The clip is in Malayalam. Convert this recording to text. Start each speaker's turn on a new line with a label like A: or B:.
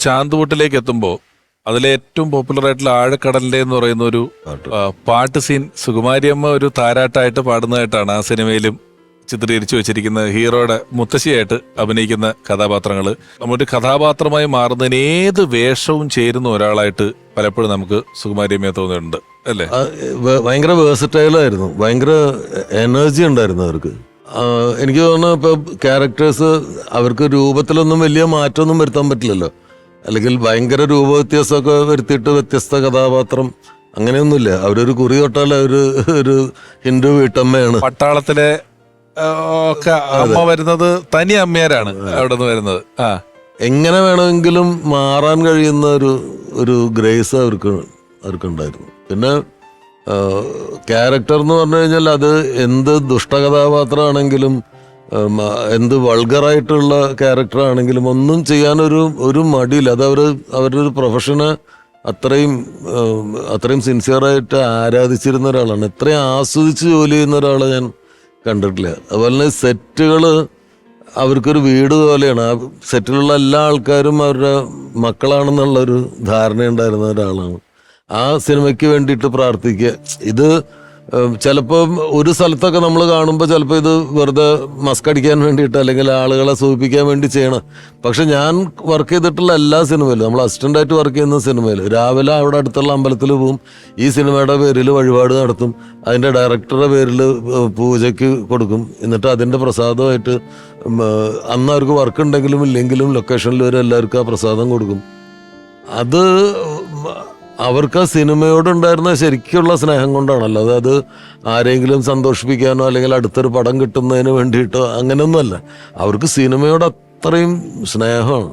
A: ചാന്തുകൂട്ടിലേക്ക് എത്തുമ്പോൾ അതിലെ ഏറ്റവും പോപ്പുലർ ആയിട്ടുള്ള ആഴക്കടലിന്റെ എന്ന് പറയുന്ന ഒരു പാട്ട് സീൻ സുകുമാരിയമ്മ ഒരു താരാട്ടായിട്ട് പാടുന്നതായിട്ടാണ് ആ സിനിമയിലും ചിത്രീകരിച്ചു വെച്ചിരിക്കുന്ന ഹീറോയുടെ മുത്തശ്ശിയായിട്ട് അഭിനയിക്കുന്ന കഥാപാത്രങ്ങള് നമ്മളൊരു കഥാപാത്രമായി മാറുന്നതിന് ഏത് വേഷവും ചേരുന്ന ഒരാളായിട്ട് പലപ്പോഴും നമുക്ക് സുകുമാരിയമ്മയെ തോന്നിയിട്ടുണ്ട് അല്ലേ?
B: ഭയങ്കര വേഴ്സറ്റൈലായിരുന്നു, ഭയങ്കര എനർജി ഉണ്ടായിരുന്നു അവർക്ക്. എനിക്ക് തോന്നുന്നു ഇപ്പൊ ക്യാരക്ടേഴ്സ് അവർക്ക് രൂപത്തിലൊന്നും വലിയ മാറ്റമൊന്നും വരുത്താൻ പറ്റില്ലല്ലോ, അല്ലെങ്കിൽ ഭയങ്കര രൂപവ്യത്യാസമൊക്കെ വരുത്തിയിട്ട് വ്യത്യസ്ത കഥാപാത്രം അങ്ങനെയൊന്നുമില്ല. അവരൊരു കുറി തൊട്ടാൽ ഒരു ഹിന്ദു വീട്ടമ്മയാണ്.
A: പട്ടാളത്തിലെ ഒക്കെ അമ്മ വരുന്നത് തനി അമ്മയാരാണ് അവിടെ നിന്ന് വരുന്നത്.
B: എങ്ങനെ വേണമെങ്കിലും മാറാൻ കഴിയുന്ന ഒരു ഗ്രേസ് അവർക്കുണ്ടായിരുന്നു. പിന്നെ ക്യാരക്ടർ എന്ന് പറഞ്ഞു കഴിഞ്ഞാൽ അത് എന്ത് ദുഷ്ടകഥാപാത്രമാണെങ്കിലും എന്ത് വൾഗറായിട്ടുള്ള ക്യാരക്ടർ ആണെങ്കിലും ഒന്നും ചെയ്യാനൊരു മടിയില്ല. അത് അവരുടെ ഒരു പ്രൊഫഷനെ അത്രയും സിൻസിയറായിട്ട് ആരാധിച്ചിരുന്ന ഒരാളാണ്. എത്രയും ആസ്വദിച്ച് ജോലി ചെയ്യുന്ന ഒരാളെ ഞാൻ കണ്ടിട്ടില്ല. അതുപോലെ തന്നെ സെറ്റുകൾ അവർക്കൊരു വീട് പോലെയാണ്. ആ സെറ്റിലുള്ള എല്ലാ ആൾക്കാരും അവരുടെ മക്കളാണെന്നുള്ളൊരു ധാരണയുണ്ടായിരുന്ന ഒരാളാണ്. ആ സിനിമയ്ക്ക് വേണ്ടിയിട്ട് പ്രാർത്ഥിക്കുക. ഇത് ചിലപ്പോൾ ഒരു സ്ഥലത്തൊക്കെ നമ്മൾ കാണുമ്പോൾ ചിലപ്പോൾ ഇത് വെറുതെ മസ്കടിക്കാൻ വേണ്ടിയിട്ട് അല്ലെങ്കിൽ ആളുകളെ സൂചിപ്പിക്കാൻ വേണ്ടി ചെയ്യണം. പക്ഷെ ഞാൻ വർക്ക് ചെയ്തിട്ടുള്ള എല്ലാ സിനിമയിലും, നമ്മൾ അസിസ്റ്റൻ്റായിട്ട് വർക്ക് ചെയ്യുന്ന സിനിമയിൽ രാവിലെ അവിടെ അടുത്തുള്ള അമ്പലത്തിൽ പോവും, ഈ സിനിമയുടെ പേരിൽ വഴിപാട് നടത്തും, അതിൻ്റെ ഡയറക്ടറുടെ പേരിൽ പൂജയ്ക്ക് കൊടുക്കും, എന്നിട്ട് അതിൻ്റെ പ്രസാദമായിട്ട് അന്ന് അവർക്ക് വർക്ക് ഉണ്ടെങ്കിലും ഇല്ലെങ്കിലും ലൊക്കേഷനിൽ വരെ എല്ലാവർക്കും ആ പ്രസാദം കൊടുക്കും. അത് അവർക്ക് ആ സിനിമയോടുണ്ടായിരുന്ന ശരിക്കുള്ള സ്നേഹം കൊണ്ടാണല്ലോ. അത് ആരെങ്കിലും സന്തോഷിപ്പിക്കാനോ അല്ലെങ്കിൽ അടുത്തൊരു പടം കിട്ടുന്നതിന് വേണ്ടിയിട്ടോ അങ്ങനെയൊന്നുമല്ല. അവർക്ക് സിനിമയോട് അത്രയും സ്നേഹമാണ്.